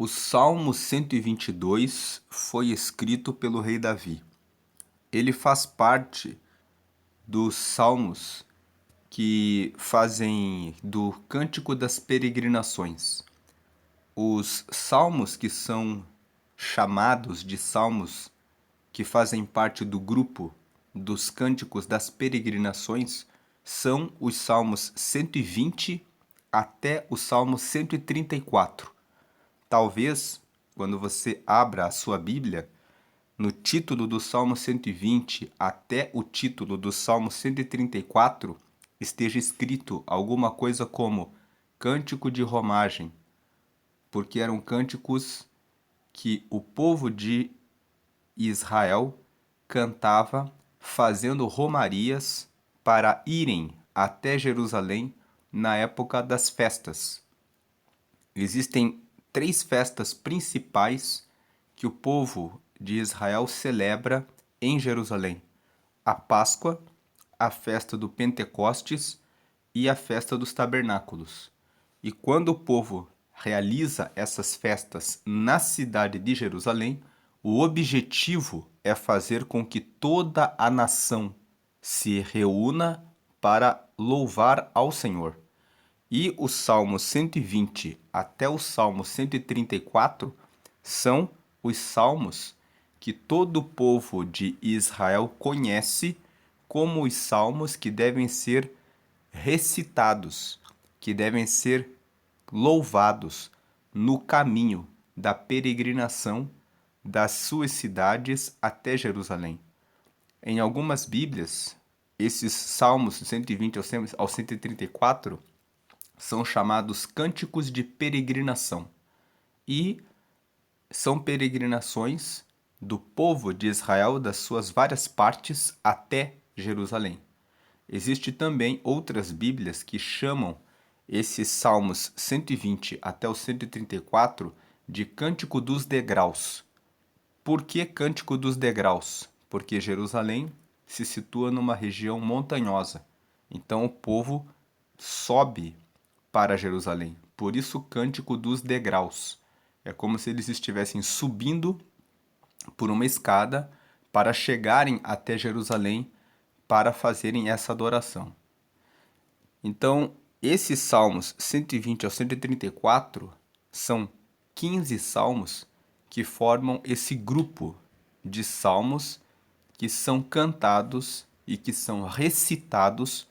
O Salmo 122 foi escrito pelo rei Davi. Ele faz parte dos salmos que fazem do Cântico das Peregrinações. Os salmos que são chamados de salmos que fazem parte do grupo dos Cânticos das Peregrinações são os salmos 120 até o salmo 134. Talvez, quando você abra a sua Bíblia, no título do Salmo 120 até o título do Salmo 134, esteja escrito alguma coisa como Cântico de Romagem, porque eram cânticos que o povo de Israel cantava fazendo romarias para irem até Jerusalém na época das festas. Existem 3 festas principais que o povo de Israel celebra em Jerusalém: a Páscoa, a festa do Pentecostes e a festa dos Tabernáculos. E quando o povo realiza essas festas na cidade de Jerusalém, o objetivo é fazer com que toda a nação se reúna para louvar ao Senhor. E o Salmo 120 até o Salmo 134 são os salmos que todo o povo de Israel conhece como os salmos que devem ser recitados, que devem ser louvados no caminho da peregrinação das suas cidades até Jerusalém. Em algumas Bíblias, esses salmos 120 ao 134 são chamados cânticos de peregrinação e são peregrinações do povo de Israel das suas várias partes até Jerusalém. Existem também outras Bíblias que chamam esses Salmos 120 até o 134 de Cântico dos Degraus. Por que Cântico dos Degraus? Porque Jerusalém se situa numa região montanhosa, então o povo sobe para Jerusalém. Por isso o Cântico dos Degraus. É como se eles estivessem subindo por uma escada para chegarem até Jerusalém para fazerem essa adoração. Então, esses salmos 120 ao 134 são 15 salmos que formam esse grupo de salmos que são cantados e que são recitados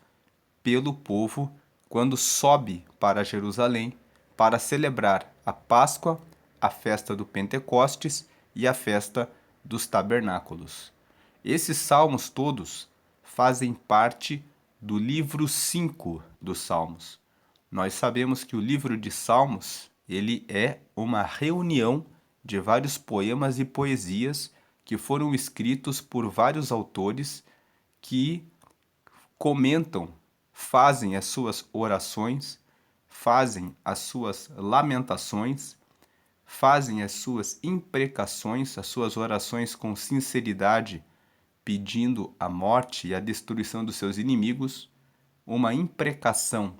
pelo povo quando sobe para Jerusalém para celebrar a Páscoa, a festa do Pentecostes e a festa dos Tabernáculos. Esses salmos todos fazem parte do livro 5 dos Salmos. Nós sabemos que o livro de Salmos, ele é uma reunião de vários poemas e poesias que foram escritos por vários autores que comentam, fazem as suas orações, fazem as suas lamentações, fazem as suas imprecações, as suas orações com sinceridade, pedindo a morte e a destruição dos seus inimigos. Uma imprecação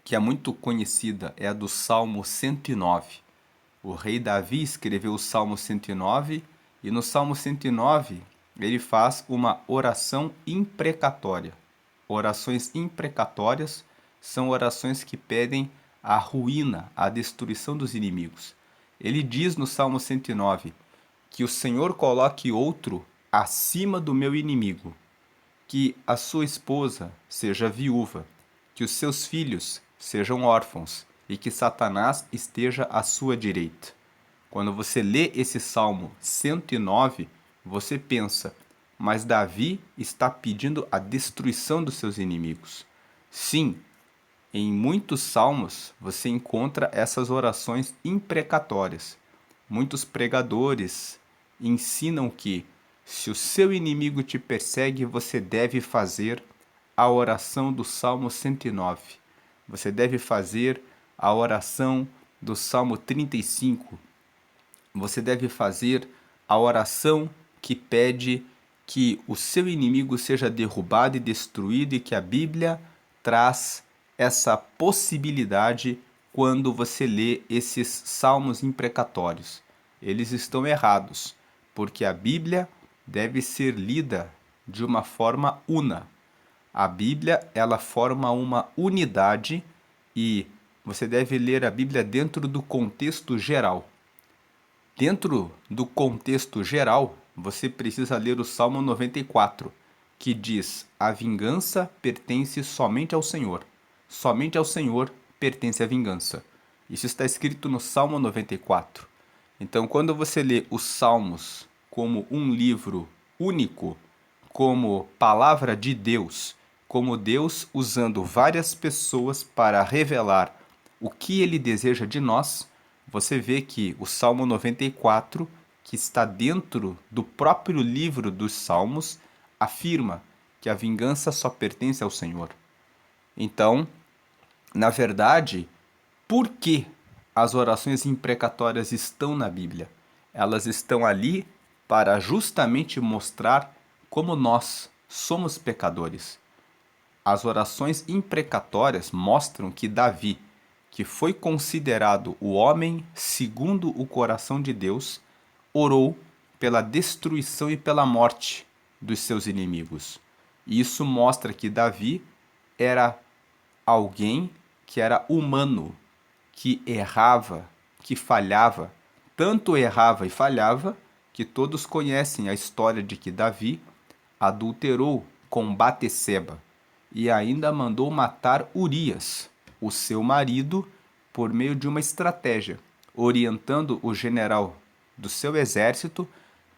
que é muito conhecida é a do Salmo 109. O rei Davi escreveu o Salmo 109 e no Salmo 109 ele faz uma oração imprecatória. Orações imprecatórias são orações que pedem a ruína, a destruição dos inimigos. Ele diz no Salmo 109 que o Senhor coloque outro acima do meu inimigo, que a sua esposa seja viúva, que os seus filhos sejam órfãos e que Satanás esteja à sua direita. Quando você lê esse Salmo 109, você pensa, mas Davi está pedindo a destruição dos seus inimigos. Sim, em muitos salmos você encontra essas orações imprecatórias. Muitos pregadores ensinam que, se o seu inimigo te persegue, você deve fazer a oração do Salmo 109. Você deve fazer a oração do Salmo 35. Você deve fazer a oração que pede que o seu inimigo seja derrubado e destruído, e que a Bíblia traz essa possibilidade quando você lê esses salmos imprecatórios. Eles estão errados, porque a Bíblia deve ser lida de uma forma una. A Bíblia, ela forma uma unidade e você deve ler a Bíblia dentro do contexto geral. Dentro do contexto geral, você precisa ler o Salmo 94, que diz: a vingança pertence somente ao Senhor. Somente ao Senhor pertence a vingança. Isso está escrito no Salmo 94. Então, quando você lê os Salmos como um livro único, como palavra de Deus, como Deus usando várias pessoas para revelar o que ele deseja de nós, você vê que o Salmo 94, que está dentro do próprio livro dos Salmos, afirma que a vingança só pertence ao Senhor. Então, na verdade, por que as orações imprecatórias estão na Bíblia? Elas estão ali para justamente mostrar como nós somos pecadores. As orações imprecatórias mostram que Davi, que foi considerado o homem segundo o coração de Deus, orou pela destruição e pela morte dos seus inimigos. E isso mostra que Davi era alguém que era humano, que errava, que falhava. Tanto errava e falhava que todos conhecem a história de que Davi adulterou com Batesseba e ainda mandou matar Urias, o seu marido, por meio de uma estratégia, orientando o general do seu exército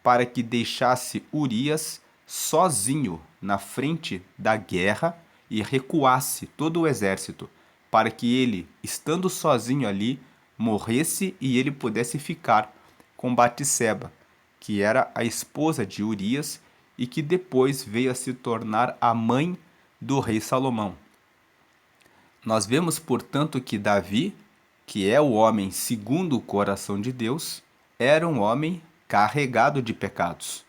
para que deixasse Urias sozinho na frente da guerra e recuasse todo o exército, para que ele, estando sozinho ali, morresse e ele pudesse ficar com Batisseba, que era a esposa de Urias e que depois veio a se tornar a mãe do rei Salomão. Nós vemos, portanto, que Davi, que é o homem segundo o coração de Deus, era um homem carregado de pecados.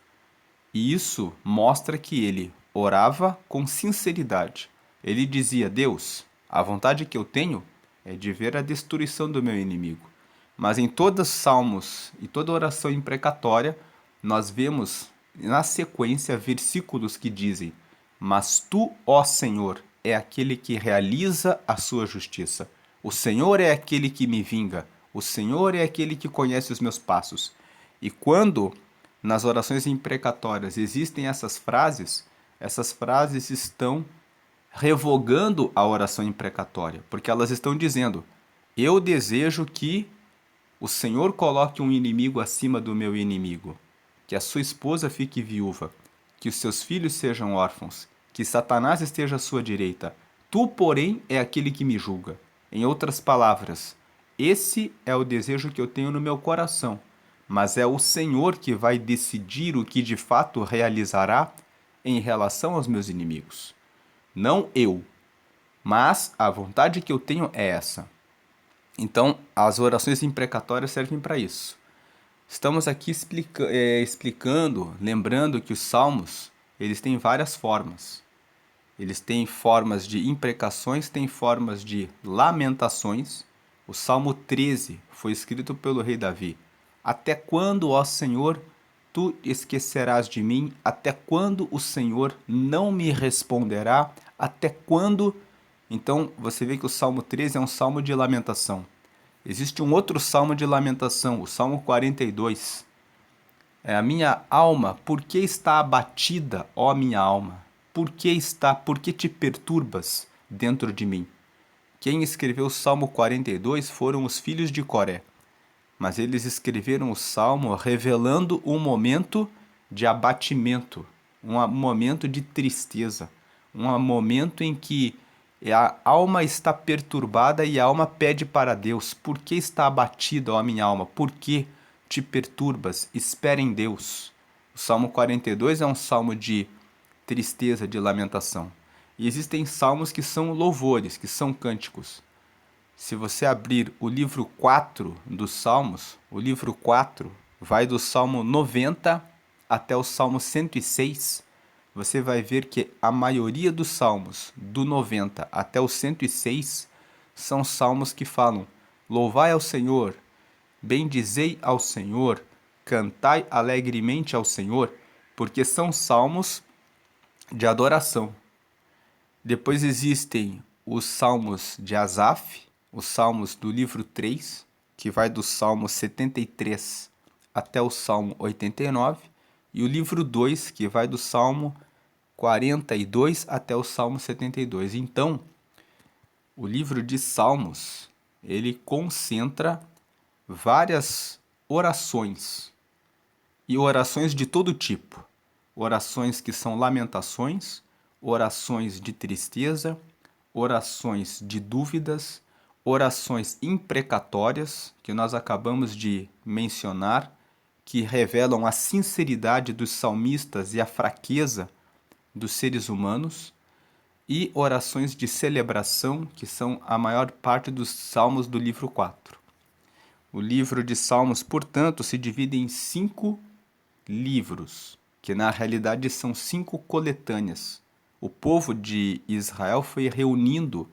E isso mostra que ele orava com sinceridade. Ele dizia: Deus, a vontade que eu tenho é de ver a destruição do meu inimigo. Mas em todos os salmos e toda oração imprecatória, nós vemos na sequência versículos que dizem: mas tu, ó Senhor, é aquele que realiza a sua justiça. O Senhor é aquele que me vinga. O Senhor é aquele que conhece os meus passos. E quando nas orações imprecatórias existem essas frases estão revogando a oração imprecatória, porque elas estão dizendo: eu desejo que o Senhor coloque um inimigo acima do meu inimigo, que a sua esposa fique viúva, que os seus filhos sejam órfãos, que Satanás esteja à sua direita. Tu, porém, é aquele que me julga. Em outras palavras, esse é o desejo que eu tenho no meu coração, mas é o Senhor que vai decidir o que de fato realizará em relação aos meus inimigos. Não eu, mas a vontade que eu tenho é essa. Então, as orações imprecatórias servem para isso. Estamos aqui explicando, lembrando que os salmos, eles têm várias formas. Eles têm formas de imprecações, têm formas de lamentações. O Salmo 13 foi escrito pelo rei Davi. Até quando, ó Senhor, tu esquecerás de mim? Até quando o Senhor não me responderá? Até quando? Então, você vê que o Salmo 13 é um salmo de lamentação. Existe um outro salmo de lamentação, o Salmo 42. É a minha alma, por que está abatida, ó minha alma? Por que te perturbas dentro de mim? Quem escreveu o Salmo 42 foram os filhos de Coré. Mas eles escreveram o salmo revelando um momento de abatimento, um momento de tristeza, um momento em que a alma está perturbada e a alma pede para Deus: por que está abatida, ó minha alma? Por que te perturbas? Espera em Deus. O Salmo 42 é um salmo de tristeza, de lamentação. E existem salmos que são louvores, que são cânticos. Se você abrir o livro 4 dos Salmos, o livro 4 vai do Salmo 90 até o Salmo 106, você vai ver que a maioria dos salmos, do 90 até o 106, são salmos que falam Louvai ao Senhor, bendizei ao Senhor, cantai alegremente ao Senhor, porque são salmos de adoração. Depois existem os salmos de Asaf, os salmos do livro 3, que vai do Salmo 73 até o Salmo 89, e o livro 2, que vai do Salmo 42 até o Salmo 72. Então, o livro de Salmos, ele concentra várias orações, e orações de todo tipo. Orações que são lamentações, orações de tristeza, orações de dúvidas, orações imprecatórias, que nós acabamos de mencionar, que revelam a sinceridade dos salmistas e a fraqueza dos seres humanos, e orações de celebração, que são a maior parte dos salmos do livro 4. O livro de Salmos, portanto, se divide em 5 livros, que na realidade são 5 coletâneas. O povo de Israel foi reunindo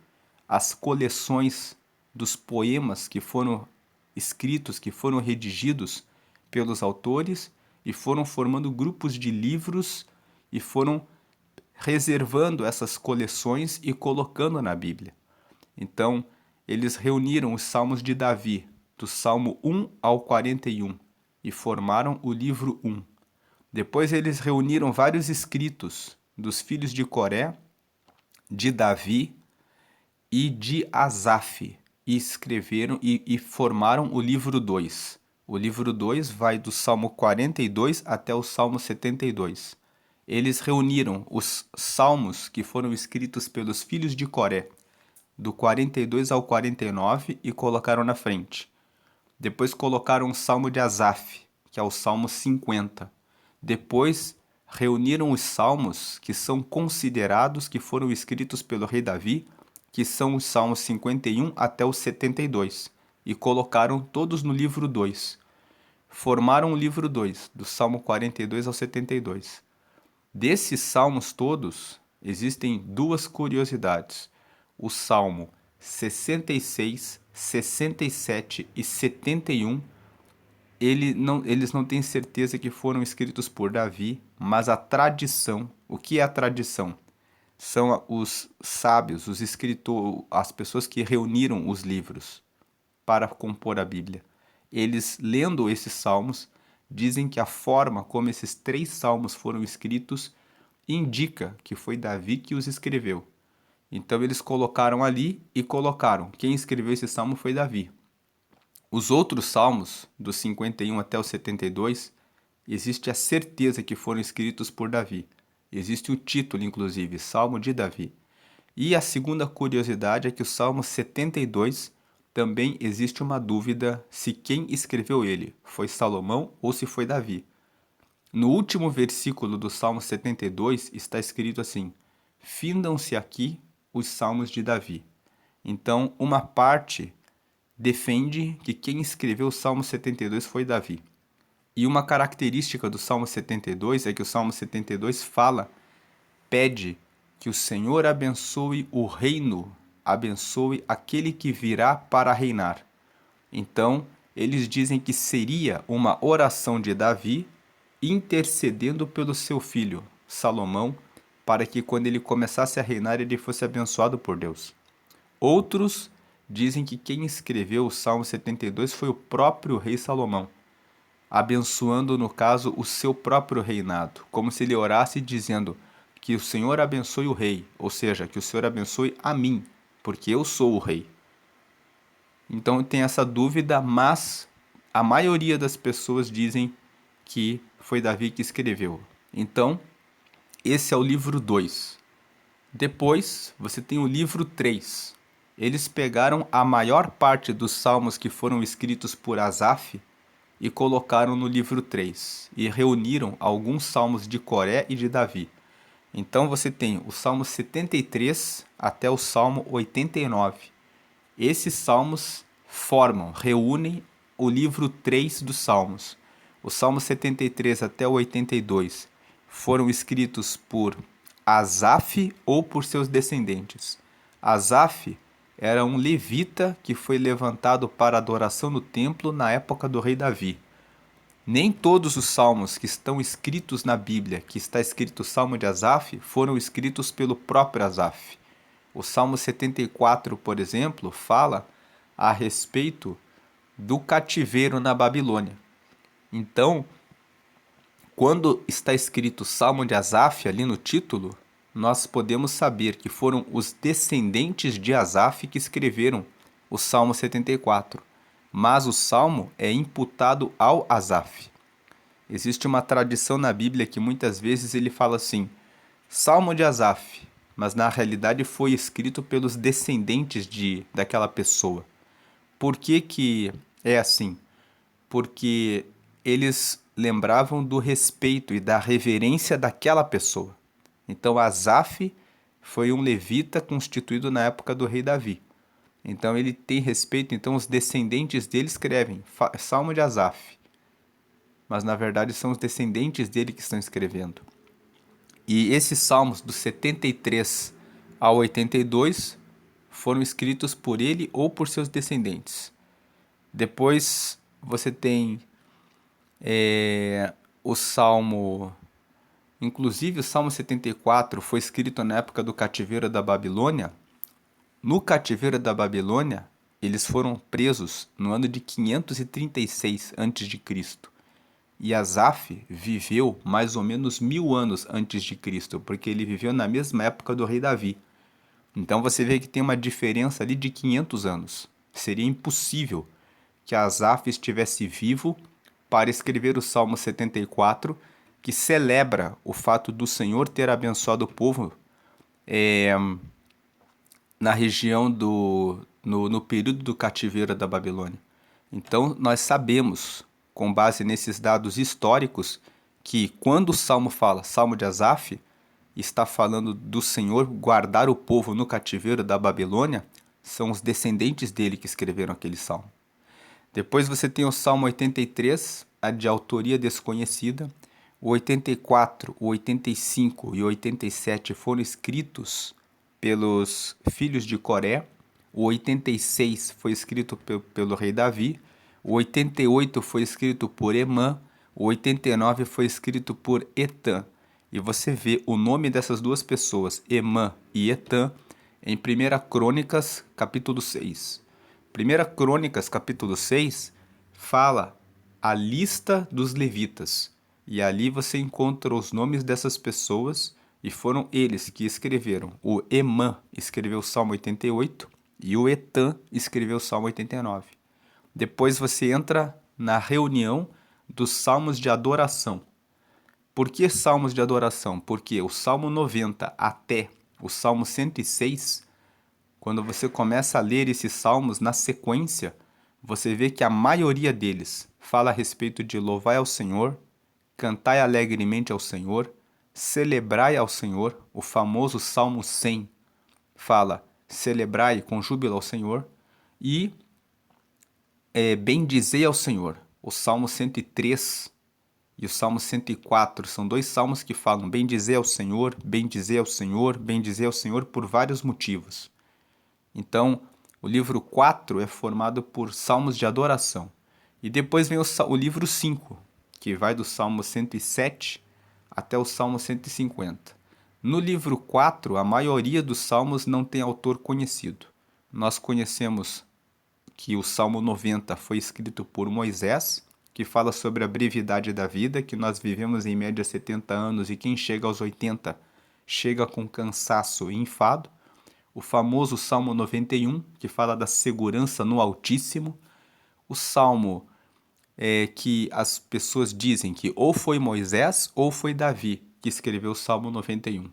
as coleções dos poemas que foram escritos, que foram redigidos pelos autores, e foram formando grupos de livros e foram reservando essas coleções e colocando na Bíblia. Então, eles reuniram os salmos de Davi, do Salmo 1 ao 41, e formaram o livro 1. Depois eles reuniram vários escritos dos filhos de Coré, de Davi e de Asaf, e escreveram e formaram o livro 2. O livro 2 vai do Salmo 42 até o Salmo 72. Eles reuniram os salmos que foram escritos pelos filhos de Coré, do 42 ao 49, e colocaram na frente. Depois colocaram o Salmo de Asaf, que é o Salmo 50. Depois reuniram os salmos que são considerados que foram escritos pelo rei Davi, que são os Salmos 51 até o 72, e colocaram todos no livro 2. Formaram o livro 2, do Salmo 42 ao 72. Desses salmos todos, existem 2 curiosidades. O Salmo 66, 67 e 71, eles não têm certeza que foram escritos por Davi, mas a tradição, o que é a tradição? São os sábios, os escritores, as pessoas que reuniram os livros para compor a Bíblia. Eles, lendo esses salmos, dizem que a forma como esses 3 salmos foram escritos indica que foi Davi que os escreveu. Então eles colocaram ali e colocaram: quem escreveu esse salmo foi Davi. Os outros salmos, dos 51 até o 72, existe a certeza que foram escritos por Davi. Existe o título, inclusive, Salmo de Davi. E a segunda curiosidade é que o Salmo 72 também existe uma dúvida se quem escreveu ele foi Salomão ou se foi Davi. No último versículo do Salmo 72 está escrito assim: findam-se aqui os salmos de Davi. Então, uma parte defende que quem escreveu o Salmo 72 foi Davi. E uma característica do Salmo 72 é que o Salmo 72 pede que o Senhor abençoe o reino, abençoe aquele que virá para reinar. Então, eles dizem que seria uma oração de Davi intercedendo pelo seu filho, Salomão, para que quando ele começasse a reinar ele fosse abençoado por Deus. Outros dizem que quem escreveu o Salmo 72 foi o próprio rei Salomão, abençoando, no caso, o seu próprio reinado, como se ele orasse dizendo que o Senhor abençoe o rei, ou seja, que o Senhor abençoe a mim, porque eu sou o rei. Então tem essa dúvida, mas a maioria das pessoas dizem que foi Davi que escreveu. Então, esse é o livro 2. Depois, você tem o livro 3. Eles pegaram a maior parte dos salmos que foram escritos por Asaf e colocaram no livro 3, e reuniram alguns salmos de Coré e de Davi. Então você tem o Salmo 73 até o Salmo 89. Esses salmos reúnem o livro 3 dos Salmos. O Salmo 73 até o 82 foram escritos por Asaf ou por seus descendentes. Asaf era um levita que foi levantado para adoração no templo na época do rei Davi. Nem todos os salmos que estão escritos na Bíblia, que está escrito o Salmo de Asaf, foram escritos pelo próprio Asaf. O Salmo 74, por exemplo, fala a respeito do cativeiro na Babilônia. Então, quando está escrito Salmo de Asaf ali no título, nós podemos saber que foram os descendentes de Asaf que escreveram o Salmo 74. Mas o salmo é imputado ao Asaf. Existe uma tradição na Bíblia que muitas vezes ele fala assim, Salmo de Asaf, mas na realidade foi escrito pelos descendentes daquela pessoa. Por que que é assim? Porque eles lembravam do respeito e da reverência daquela pessoa. Então Asaf foi um levita constituído na época do rei Davi. Então ele tem respeito, então os descendentes dele escrevem Salmo de Asaf. Mas na verdade são os descendentes dele que estão escrevendo. E esses salmos do 73 ao 82 foram escritos por ele ou por seus descendentes. Depois você tem o Salmo, inclusive o Salmo 74 foi escrito na época do cativeiro da Babilônia. No cativeiro da Babilônia, eles foram presos no ano de 536 a.C. E Asaf viveu mais ou menos 1000 anos antes de Cristo, porque ele viveu na mesma época do rei Davi. Então você vê que tem uma diferença ali de 500 anos. Seria impossível que Asaf estivesse vivo para escrever o Salmo 74, que celebra o fato do Senhor ter abençoado o povo na região no período do cativeiro da Babilônia. Então nós sabemos, com base nesses dados históricos, que quando o Salmo fala Salmo de Asaf, está falando do Senhor guardar o povo no cativeiro da Babilônia, são os descendentes dele que escreveram aquele salmo. Depois você tem o Salmo 83, a de autoria desconhecida. O 84, o 85 e o 87 foram escritos pelos filhos de Coré. O 86 foi escrito pelo rei Davi. O 88 foi escrito por Emã. O 89 foi escrito por Etã. E você vê o nome dessas duas pessoas, Emã e Etã, em 1 Crônicas, capítulo 6. 1 Crônicas, capítulo 6, fala a lista dos levitas. E ali você encontra os nomes dessas pessoas, e foram eles que escreveram. O Emã escreveu o Salmo 88 e o Etã escreveu o Salmo 89. Depois você entra na reunião dos salmos de adoração. Por que salmos de adoração? Porque o Salmo 90 até o Salmo 106, quando você começa a ler esses salmos na sequência, você vê que a maioria deles fala a respeito de louvai ao Senhor, cantai alegremente ao Senhor, celebrai ao Senhor. O famoso Salmo 100 fala celebrai com júbilo ao Senhor e bendizei ao Senhor. O Salmo 103 e o Salmo 104 são dois salmos que falam bendizei ao Senhor, bendizei ao Senhor, bendizei ao Senhor por vários motivos. Então, o livro 4 é formado por salmos de adoração. E depois vem o livro 5, que vai do Salmo 107 até o Salmo 150. No livro 4, a maioria dos salmos não tem autor conhecido. Nós conhecemos que o Salmo 90 foi escrito por Moisés, que fala sobre a brevidade da vida, que nós vivemos em média 70 anos e quem chega aos 80 chega com cansaço e enfado. O famoso Salmo 91, que fala da segurança no Altíssimo. O Salmo que as pessoas dizem que ou foi Moisés ou foi Davi que escreveu o Salmo 91.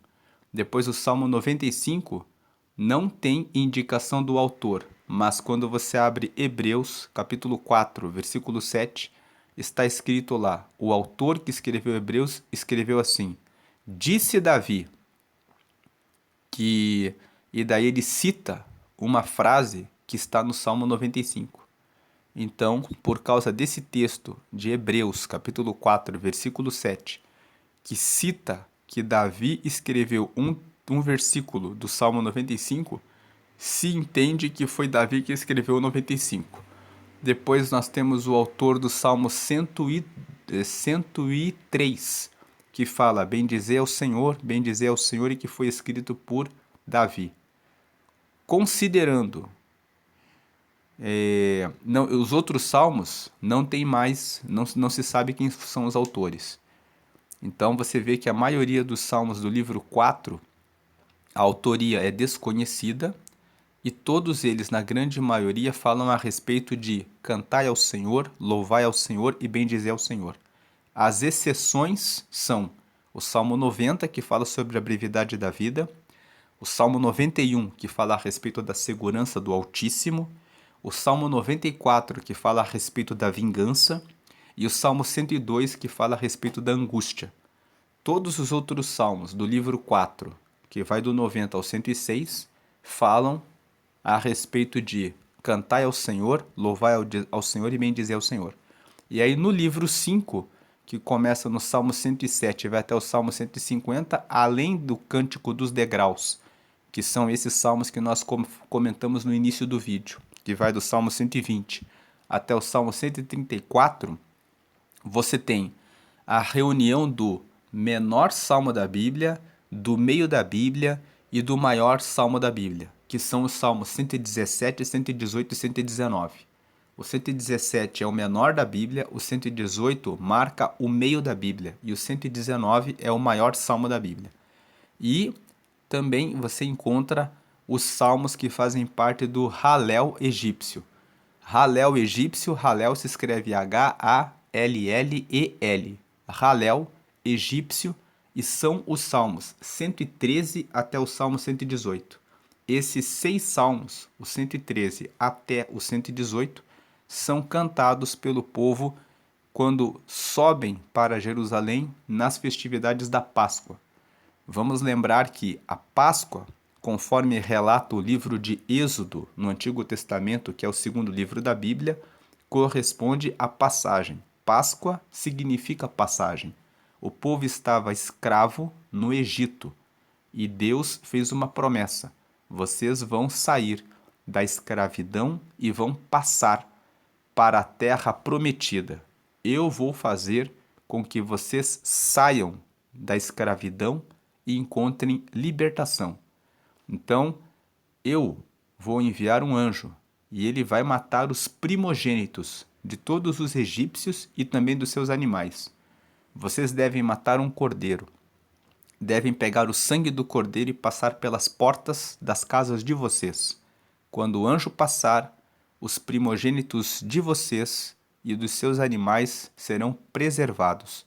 Depois o Salmo 95 não tem indicação do autor, mas quando você abre Hebreus, capítulo 4, versículo 7, está escrito lá, o autor que escreveu Hebreus escreveu assim, disse Davi, e daí ele cita uma frase que está no Salmo 95. Então, por causa desse texto de Hebreus, capítulo 4, versículo 7, que cita que Davi escreveu um versículo do Salmo 95, se entende que foi Davi que escreveu o 95. Depois nós temos o autor do Salmo 103, que fala: bem dizer ao Senhor, e que foi escrito por Davi. Considerando, não, os outros salmos não tem mais, não se sabe quem são os autores. Então você vê que a maioria dos salmos do livro 4, a autoria é desconhecida, e todos eles, na grande maioria, falam a respeito de cantai ao Senhor, louvai ao Senhor e bendizer ao Senhor. As exceções são o Salmo 90, que fala sobre a brevidade da vida, o Salmo 91, que fala a respeito da segurança do Altíssimo, o Salmo 94, que fala a respeito da vingança, e o Salmo 102, que fala a respeito da angústia. Todos os outros salmos do livro 4, que vai do 90 ao 106, falam a respeito de cantai ao Senhor, louvai ao Senhor e bendizer ao Senhor. E aí no livro 5, que começa no Salmo 107 e vai até o Salmo 150, além do Cântico dos Degraus, que são esses salmos que nós comentamos no início do vídeo, que vai do Salmo 120 até o Salmo 134, você tem a reunião do menor salmo da Bíblia, do meio da Bíblia e do maior salmo da Bíblia, que são os salmos 117, 118 e 119. O 117 é o menor da Bíblia, o 118 marca o meio da Bíblia e o 119 é o maior salmo da Bíblia. E também você encontra os salmos que fazem parte do Halel egípcio. Halel egípcio, Halel se escreve H-A-L-L-E-L. Halel egípcio, e são os salmos 113 até o salmo 118. Esses 6 salmos, o 113 até o 118, são cantados pelo povo quando sobem para Jerusalém nas festividades da Páscoa. Vamos lembrar que a Páscoa, conforme relata o livro de Êxodo no Antigo Testamento, que é o segundo livro da Bíblia, corresponde à passagem. Páscoa significa passagem. O povo estava escravo no Egito e Deus fez uma promessa: vocês vão sair da escravidão e vão passar para a terra prometida. Eu vou fazer com que vocês saiam da escravidão e encontrem libertação. Então, eu vou enviar um anjo e ele vai matar os primogênitos de todos os egípcios e também dos seus animais. Vocês devem matar um cordeiro. Devem pegar o sangue do cordeiro e passar pelas portas das casas de vocês. Quando o anjo passar, os primogênitos de vocês e dos seus animais serão preservados.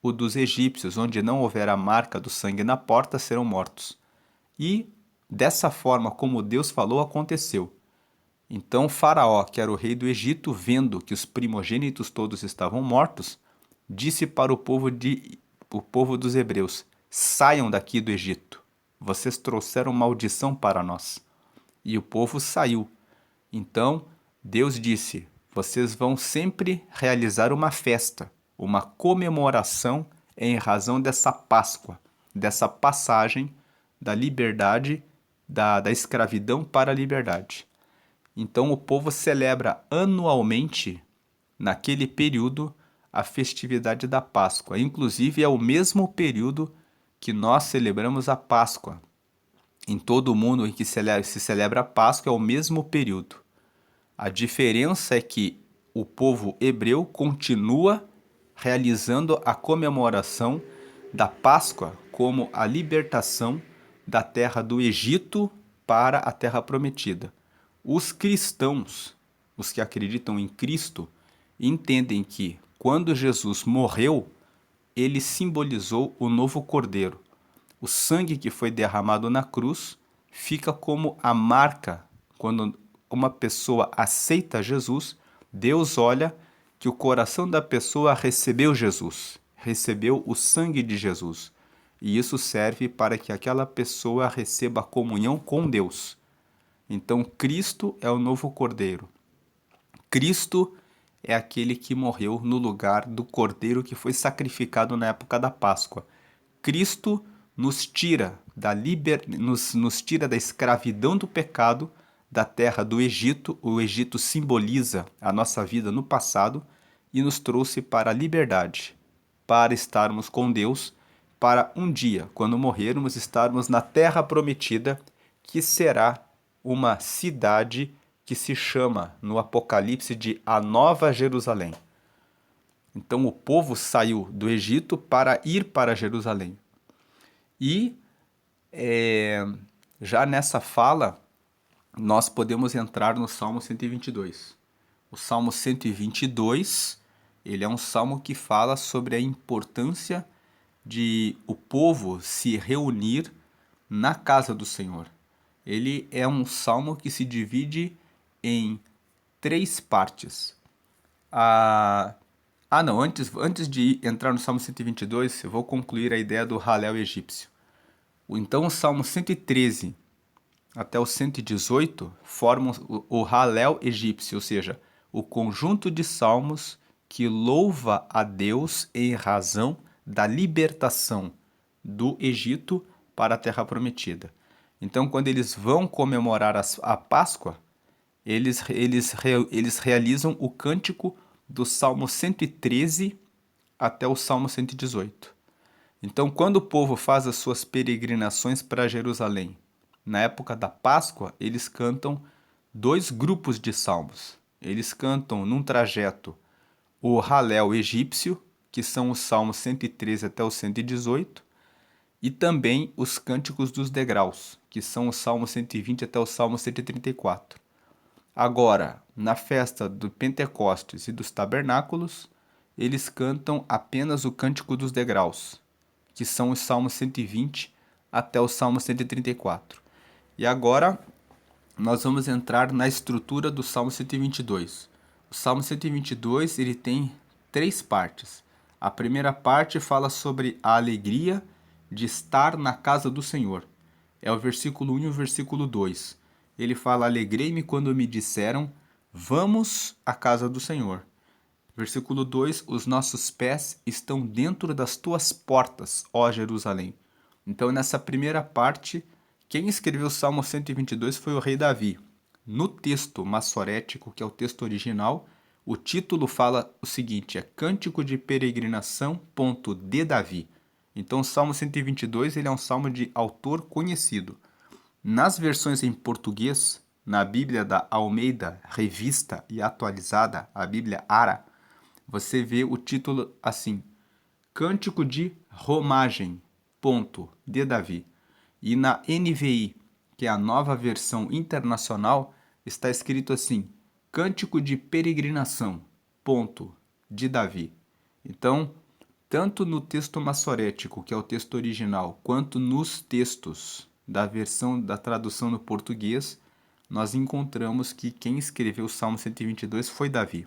O dos egípcios, onde não houver a marca do sangue na porta, serão mortos. E, dessa forma como Deus falou, aconteceu. Então Faraó, que era o rei do Egito, vendo que os primogênitos todos estavam mortos, disse para o povo dos hebreus: saiam daqui do Egito, vocês trouxeram maldição para nós. E o povo saiu. Então Deus disse: vocês vão sempre realizar uma festa, uma comemoração em razão dessa Páscoa, dessa passagem da liberdade, da escravidão para a liberdade. Então o povo celebra anualmente, naquele período, a festividade da Páscoa. Inclusive é o mesmo período que nós celebramos a Páscoa. Em todo o mundo em que se celebra a Páscoa é o mesmo período. A diferença é que o povo hebreu continua realizando a comemoração da Páscoa como a libertação da terra do Egito para a terra prometida. Os cristãos, os que acreditam em Cristo, entendem que quando Jesus morreu, ele simbolizou o novo cordeiro. O sangue que foi derramado na cruz fica como a marca. Quando uma pessoa aceita Jesus, Deus olha que o coração da pessoa recebeu Jesus, recebeu o sangue de Jesus. E isso serve para que aquela pessoa receba a comunhão com Deus. Então, Cristo é o novo cordeiro. Cristo é aquele que morreu no lugar do cordeiro que foi sacrificado na época da Páscoa. Cristo nos tira da escravidão do pecado, da terra do Egito. O Egito simboliza a nossa vida no passado e nos trouxe para a liberdade, para estarmos com Deus, para um dia, quando morrermos, estarmos na terra prometida, que será uma cidade que se chama no Apocalipse de a Nova Jerusalém. Então o povo saiu do Egito para ir para Jerusalém. E já nessa fala, nós podemos entrar no Salmo 122. O Salmo 122, ele é um salmo que fala sobre a importância de o povo se reunir na casa do Senhor. Ele é um salmo que se divide em 3 partes. Não, antes de entrar no Salmo 122, eu vou concluir a ideia do Halel egípcio. Então, o Salmo 113 até o 118 formam o Halel egípcio, ou seja, o conjunto de salmos que louva a Deus em razão da libertação do Egito para a Terra Prometida. Então, quando eles vão comemorar a Páscoa, eles realizam o cântico do Salmo 113 até o Salmo 118. Então, quando o povo faz as suas peregrinações para Jerusalém, na época da Páscoa, eles cantam 2 grupos de salmos. Eles cantam num trajeto o Halel egípcio, que são os salmos 113 até o 118, e também os cânticos dos degraus, que são o Salmo 120 até o Salmo 134. Agora, na festa do Pentecostes e dos Tabernáculos, eles cantam apenas o Cântico dos Degraus, que são os Salmos 120 até o Salmo 134. E agora, nós vamos entrar na estrutura do Salmo 122. O Salmo 122 ele tem 3 partes. A primeira parte fala sobre a alegria de estar na casa do Senhor. É o versículo 1 e o versículo 2. Ele fala: alegrei-me quando me disseram, vamos à casa do Senhor. Versículo 2, os nossos pés estão dentro das tuas portas, ó Jerusalém. Então, nessa primeira parte, quem escreveu o Salmo 122 foi o rei Davi. No texto massorético, que é o texto original, o título fala o seguinte, é Cântico de Peregrinação, de Davi. Então, o Salmo 122 ele é um salmo de autor conhecido. Nas versões em português, na Bíblia da Almeida, revista e atualizada, a Bíblia Ara, você vê o título assim, Cântico de Romagem, de Davi. E na NVI, que é a nova versão internacional, está escrito assim, Cântico de Peregrinação, de Davi. Então, tanto no texto massorético, que é o texto original, quanto nos textos da versão da tradução no português, nós encontramos que quem escreveu o Salmo 122 foi Davi.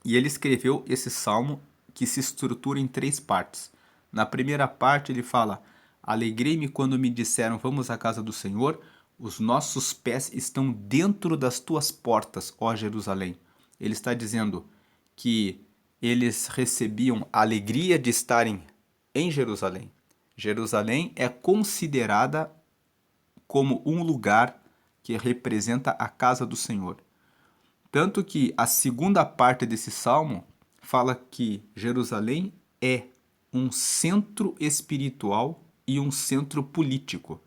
E ele escreveu esse salmo que se estrutura em 3 partes. Na primeira parte ele fala, alegrei-me quando me disseram, vamos à casa do Senhor, os nossos pés estão dentro das tuas portas, ó Jerusalém. Ele está dizendo que eles recebiam a alegria de estarem em Jerusalém. Jerusalém é considerada como um lugar que representa a casa do Senhor. Tanto que a segunda parte desse salmo fala que Jerusalém é um centro espiritual e um centro político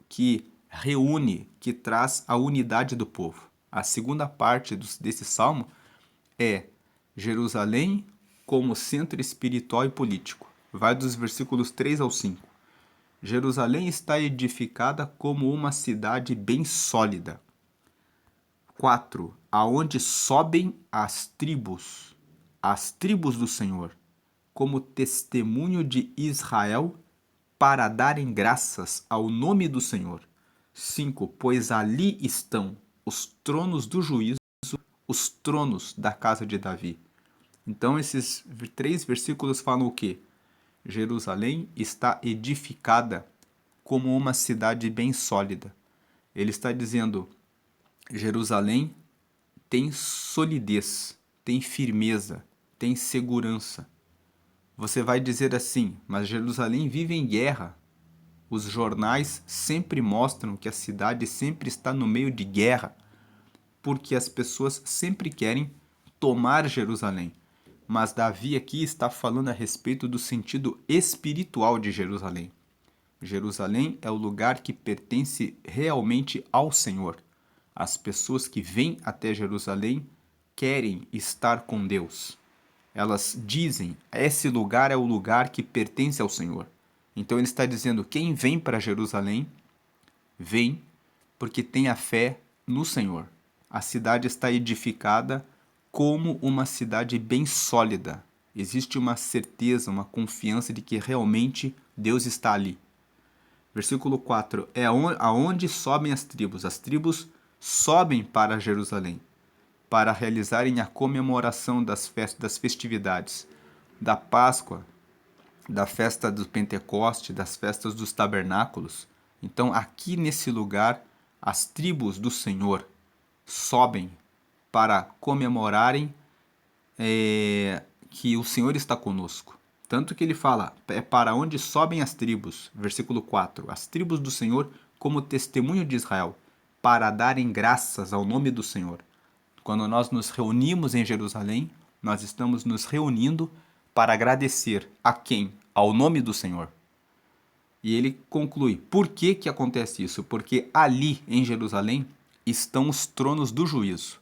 que reúne, que traz a unidade do povo. A segunda parte desse salmo é Jerusalém como centro espiritual e político. Vai dos versículos 3 ao 5. Jerusalém está edificada como uma cidade bem sólida. 4. Aonde sobem as tribos do Senhor, como testemunho de Israel, para darem graças ao nome do Senhor. 5. Pois ali estão os tronos do juízo, os tronos da casa de Davi. Então, esses 3 versículos falam o quê? Jerusalém está edificada como uma cidade bem sólida. Ele está dizendo, Jerusalém tem solidez, tem firmeza, tem segurança. Você vai dizer assim, mas Jerusalém vive em guerra. Os jornais sempre mostram que a cidade sempre está no meio de guerra, porque as pessoas sempre querem tomar Jerusalém. Mas Davi aqui está falando a respeito do sentido espiritual de Jerusalém. Jerusalém é o lugar que pertence realmente ao Senhor. As pessoas que vêm até Jerusalém querem estar com Deus. Elas dizem, esse lugar é o lugar que pertence ao Senhor. Então ele está dizendo, quem vem para Jerusalém, vem porque tem a fé no Senhor. A cidade está edificada como uma cidade bem sólida. Existe uma certeza, uma confiança de que realmente Deus está ali. Versículo 4, é aonde sobem as tribos. As tribos sobem para Jerusalém, para realizarem a comemoração das festas, das festividades, da Páscoa, da festa do Pentecoste, das festas dos tabernáculos. Então, aqui nesse lugar, as tribos do Senhor sobem para comemorarem que o Senhor está conosco. Tanto que ele fala, é para onde sobem as tribos, versículo 4, as tribos do Senhor como testemunho de Israel, para darem graças ao nome do Senhor. Quando nós nos reunimos em Jerusalém, nós estamos nos reunindo para agradecer a quem? Ao nome do Senhor. E ele conclui, por que que acontece isso? Porque ali em Jerusalém estão os tronos do juízo,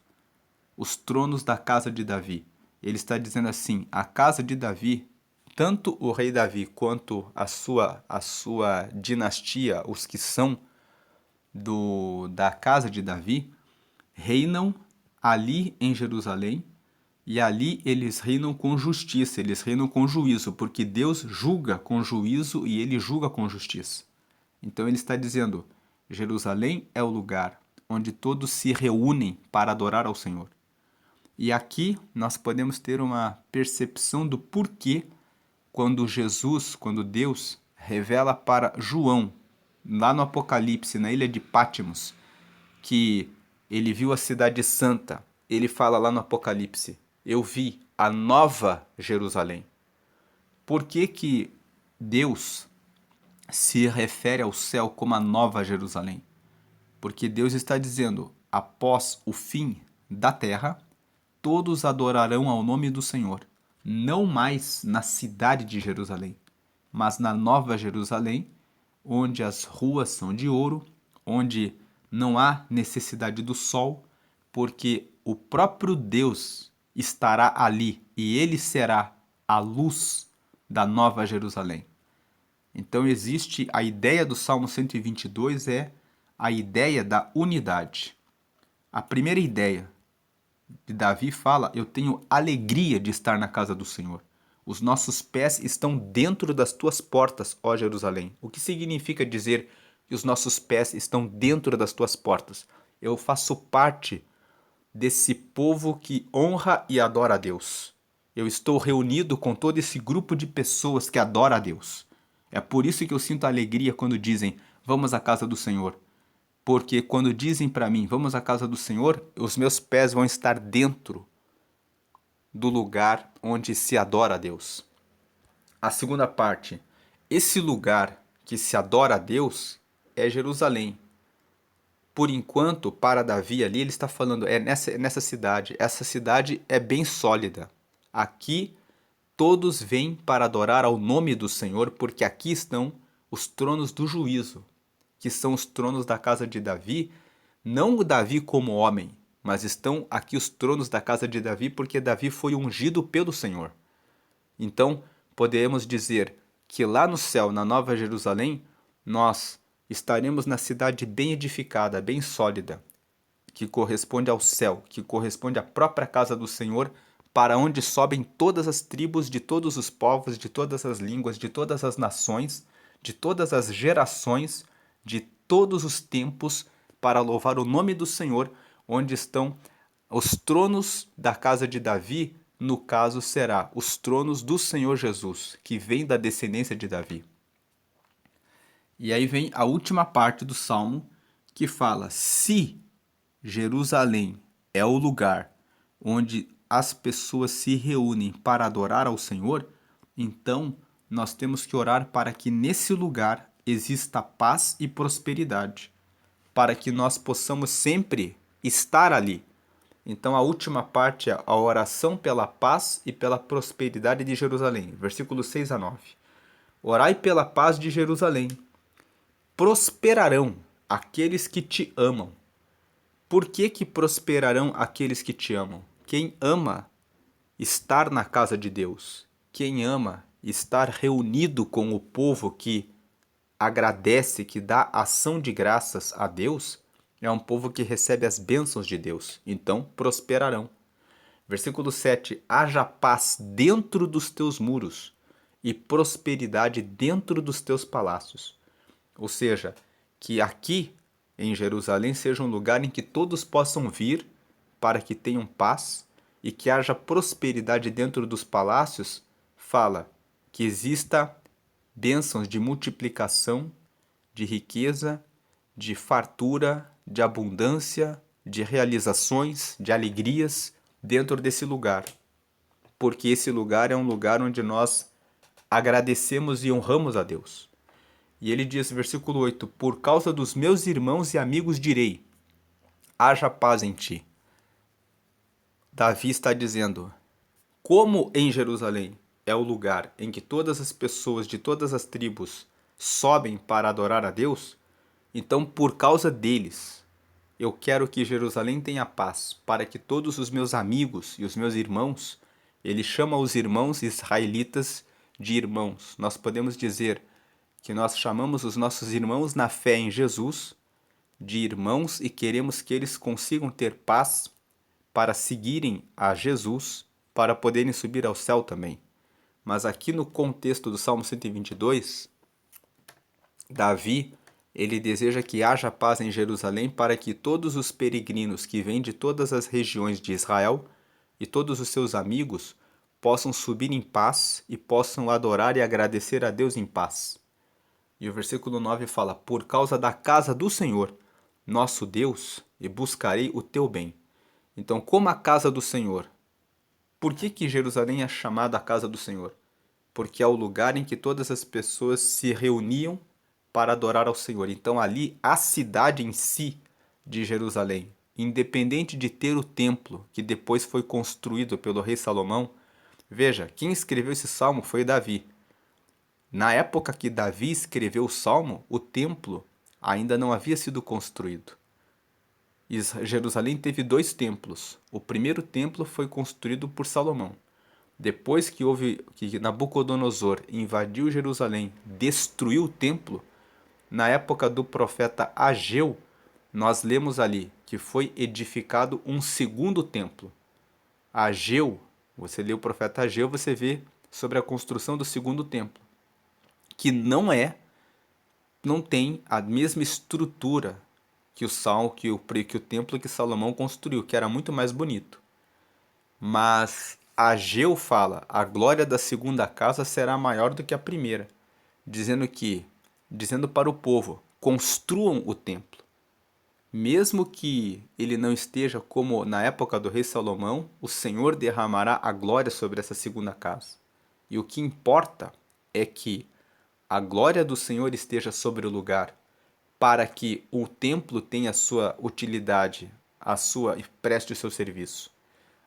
os tronos da casa de Davi. Ele está dizendo assim, a casa de Davi, tanto o rei Davi quanto a sua dinastia, os que são da casa de Davi, reinam ali em Jerusalém, e ali eles reinam com justiça, eles reinam com juízo, porque Deus julga com juízo e ele julga com justiça. Então ele está dizendo, Jerusalém é o lugar onde todos se reúnem para adorar ao Senhor. E aqui nós podemos ter uma percepção do porquê quando Deus revela para João, lá no Apocalipse, na ilha de Patmos, que ele viu a cidade santa. Ele fala lá no Apocalipse, eu vi a nova Jerusalém. Por que que Deus se refere ao céu como a nova Jerusalém? Porque Deus está dizendo, após o fim da terra, todos adorarão ao nome do Senhor, não mais na cidade de Jerusalém, mas na nova Jerusalém, onde as ruas são de ouro, onde não há necessidade do sol, porque o próprio Deus estará ali e ele será a luz da nova Jerusalém. Então existe a ideia do Salmo 122 é a ideia da unidade. A primeira ideia de Davi fala, eu tenho alegria de estar na casa do Senhor. Os nossos pés estão dentro das tuas portas, ó Jerusalém. O que significa dizer que os nossos pés estão dentro das tuas portas? Eu faço parte desse povo que honra e adora a Deus. Eu estou reunido com todo esse grupo de pessoas que adora a Deus. É por isso que eu sinto alegria quando dizem, vamos à casa do Senhor. Porque quando dizem para mim, vamos à casa do Senhor, os meus pés vão estar dentro do lugar onde se adora a Deus. A segunda parte, esse lugar que se adora a Deus é Jerusalém. Por enquanto, para Davi ali, ele está falando, é nessa cidade. Essa cidade é bem sólida. Aqui todos vêm para adorar ao nome do Senhor, porque aqui estão os tronos do juízo, que são os tronos da casa de Davi, não o Davi como homem, mas estão aqui os tronos da casa de Davi, porque Davi foi ungido pelo Senhor. Então, podemos dizer que lá no céu, na Nova Jerusalém, nós estaremos na cidade bem edificada, bem sólida, que corresponde ao céu, que corresponde à própria casa do Senhor, para onde sobem todas as tribos de todos os povos, de todas as línguas, de todas as nações, de todas as gerações, de todos os tempos, para louvar o nome do Senhor, onde estão os tronos da casa de Davi, no caso será os tronos do Senhor Jesus, que vem da descendência de Davi. E aí vem a última parte do Salmo, que fala, se Jerusalém é o lugar onde as pessoas se reúnem para adorar ao Senhor, então nós temos que orar para que nesse lugar exista paz e prosperidade, para que nós possamos sempre estar ali. Então a última parte é a oração pela paz e pela prosperidade de Jerusalém, versículos 6 a 9. Orai pela paz de Jerusalém. Prosperarão aqueles que te amam. Por que prosperarão aqueles que te amam? Quem ama estar na casa de Deus, quem ama estar reunido com o povo que agradece, que dá ação de graças a Deus, é um povo que recebe as bênçãos de Deus. Então prosperarão. Versículo 7. Haja paz dentro dos teus muros e prosperidade dentro dos teus palácios. Ou seja, que aqui em Jerusalém seja um lugar em que todos possam vir para que tenham paz e que haja prosperidade dentro dos palácios. Fala que exista bênçãos de multiplicação, de riqueza, de fartura, de abundância, de realizações, de alegrias dentro desse lugar. Porque esse lugar é um lugar onde nós agradecemos e honramos a Deus. E ele diz, versículo 8: por causa dos meus irmãos e amigos direi, haja paz em ti. Davi está dizendo, como em Jerusalém é o lugar em que todas as pessoas de todas as tribos sobem para adorar a Deus, então por causa deles, eu quero que Jerusalém tenha paz, para que todos os meus amigos e os meus irmãos, ele chama os irmãos israelitas de irmãos. Nós podemos dizer que nós chamamos os nossos irmãos na fé em Jesus de irmãos e queremos que eles consigam ter paz para seguirem a Jesus, para poderem subir ao céu também. Mas aqui no contexto do Salmo 122, Davi, ele deseja que haja paz em Jerusalém para que todos os peregrinos que vêm de todas as regiões de Israel e todos os seus amigos possam subir em paz e possam adorar e agradecer a Deus em paz. E o versículo 9 fala, por causa da casa do Senhor, nosso Deus, e buscarei o teu bem. Então, como a casa do Senhor, por que Jerusalém é chamada a casa do Senhor? Porque é o lugar em que todas as pessoas se reuniam para adorar ao Senhor. Então, ali, a cidade em si de Jerusalém, independente de ter o templo, que depois foi construído pelo rei Salomão, veja, quem escreveu esse salmo foi Davi. Na época que Davi escreveu o salmo, o templo ainda não havia sido construído. Jerusalém teve 2 templos. O primeiro templo foi construído por Salomão. Depois que Nabucodonosor invadiu Jerusalém, destruiu o templo, na época do profeta Ageu, nós lemos ali que foi edificado um segundo templo. Ageu, você lê o profeta Ageu, você vê sobre a construção do segundo templo, que não tem a mesma estrutura que o templo que Salomão construiu, que era muito mais bonito. Mas Ageu fala, a glória da segunda casa será maior do que a primeira, dizendo para o povo, construam o templo. Mesmo que ele não esteja como na época do rei Salomão, o Senhor derramará a glória sobre essa segunda casa. E o que importa é que a glória do Senhor esteja sobre o lugar, para que o templo tenha a sua utilidade, e preste o seu serviço.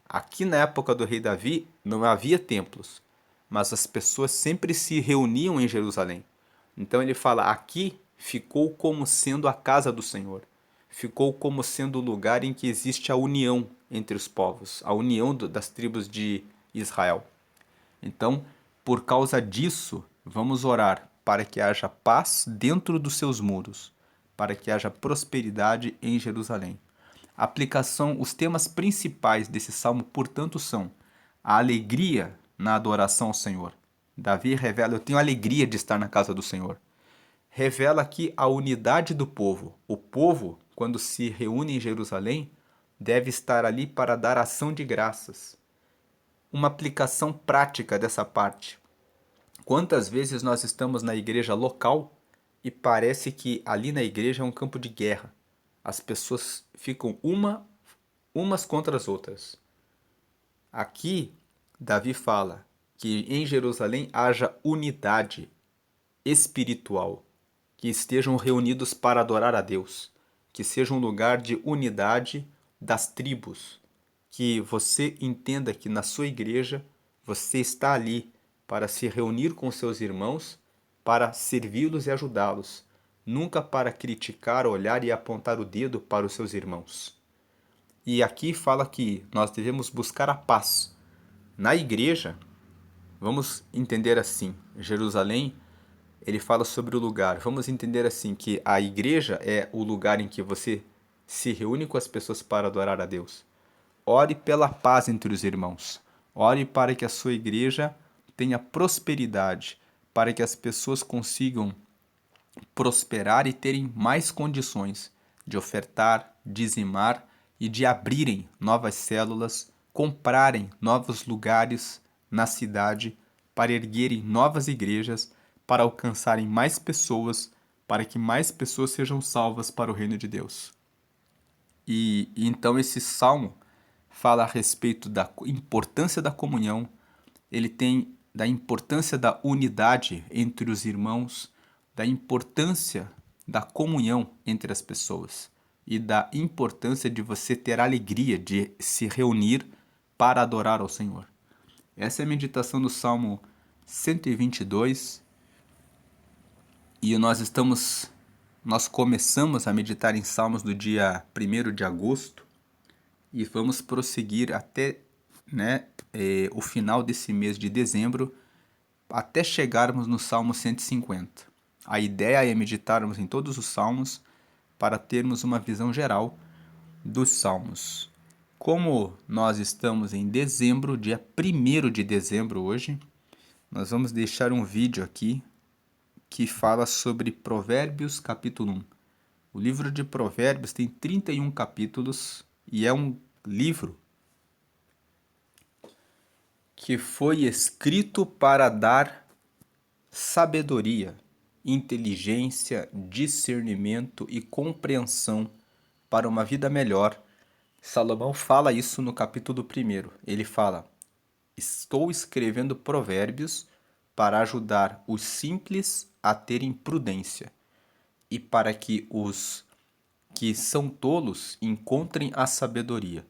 Aqui na época do rei Davi não havia templos, mas as pessoas sempre se reuniam em Jerusalém. Então ele fala, aqui ficou como sendo a casa do Senhor. Ficou como sendo o lugar em que existe a união entre os povos, a união das tribos de Israel. Então, por causa disso, vamos orar para que haja paz dentro dos seus muros, para que haja prosperidade em Jerusalém. Aplicação, os temas principais desse salmo, portanto, são a alegria na adoração ao Senhor. Davi revela, eu tenho alegria de estar na casa do Senhor. Revela aqui a unidade do povo. O povo, quando se reúne em Jerusalém, deve estar ali para dar ação de graças. Uma aplicação prática dessa parte. Quantas vezes nós estamos na igreja local e parece que ali na igreja é um campo de guerra. As pessoas ficam umas contra as outras. Aqui, Davi fala que em Jerusalém haja unidade espiritual. que estejam reunidos para adorar a Deus, que seja um lugar de unidade das tribos, que você entenda que na sua igreja você está ali para se reunir com seus irmãos, para servi-los e ajudá-los, nunca para criticar, olhar e apontar o dedo para os seus irmãos. E aqui fala que nós devemos buscar a paz. Na igreja, vamos entender assim, Jerusalém, ele fala sobre o lugar. Vamos entender assim que a igreja é o lugar em que você se reúne com as pessoas para adorar a Deus. Ore pela paz entre os irmãos. Ore para que a sua igreja tenha prosperidade, para que as pessoas consigam prosperar e terem mais condições de ofertar, dizimar e de abrirem novas células, comprarem novos lugares na cidade, para erguerem novas igrejas, para alcançarem mais pessoas, para que mais pessoas sejam salvas para o reino de Deus. E então esse salmo fala a respeito da importância da comunhão, ele tem da importância da unidade entre os irmãos, da importância da comunhão entre as pessoas e da importância de você ter a alegria de se reunir para adorar ao Senhor. Essa é a meditação do Salmo 122 e nós começamos a meditar em Salmos do dia 1º de agosto e vamos prosseguir até o final desse mês de dezembro, até chegarmos no Salmo 150. A ideia é meditarmos em todos os salmos para termos uma visão geral dos salmos. Como nós estamos em dezembro, dia 1º de dezembro hoje, nós vamos deixar um vídeo aqui que fala sobre Provérbios capítulo 1. O livro de Provérbios tem 31 capítulos e é um livro que foi escrito para dar sabedoria, inteligência, discernimento e compreensão para uma vida melhor. Salomão fala isso no capítulo 1. Ele fala: estou escrevendo provérbios para ajudar os simples a terem prudência e para que os que são tolos encontrem a sabedoria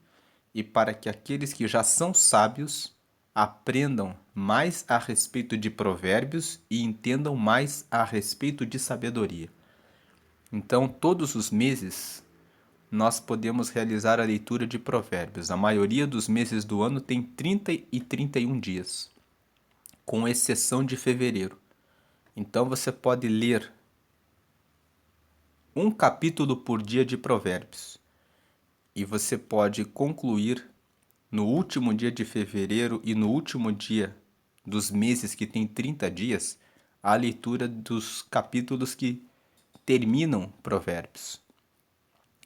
e para que aqueles que já são sábios aprendam mais a respeito de provérbios e entendam mais a respeito de sabedoria. Então, todos os meses, nós podemos realizar a leitura de provérbios. A maioria dos meses do ano tem 30 e 31 dias, com exceção de fevereiro. Então, você pode ler um capítulo por dia de provérbios. E você pode concluir no último dia de fevereiro e no último dia dos meses que tem 30 dias, a leitura dos capítulos que terminam provérbios.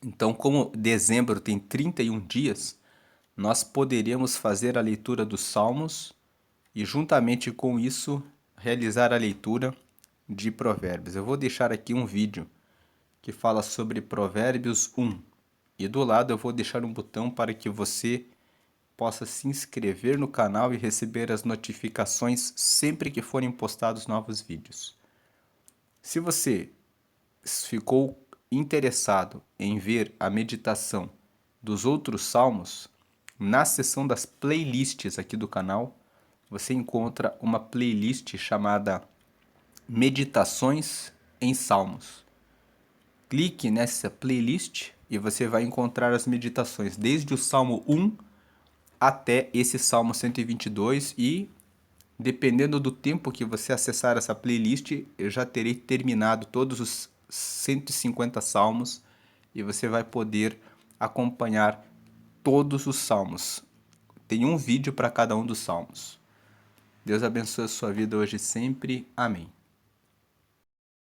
Então, como dezembro tem 31 dias, nós poderíamos fazer a leitura dos salmos e, juntamente com isso, realizar a leitura de provérbios. Eu vou deixar aqui um vídeo que fala sobre Provérbios 1. E do lado eu vou deixar um botão para que você possa se inscrever no canal e receber as notificações sempre que forem postados novos vídeos. Se você ficou interessado em ver a meditação dos outros salmos, na seção das playlists aqui do canal, você encontra uma playlist chamada Meditações em Salmos. Clique nessa playlist e você vai encontrar as meditações desde o Salmo 1 até esse Salmo 122 e, dependendo do tempo que você acessar essa playlist, eu já terei terminado todos os 150 salmos e você vai poder acompanhar todos os salmos. Tem um vídeo para cada um dos salmos. Deus abençoe a sua vida hoje e sempre. Amém.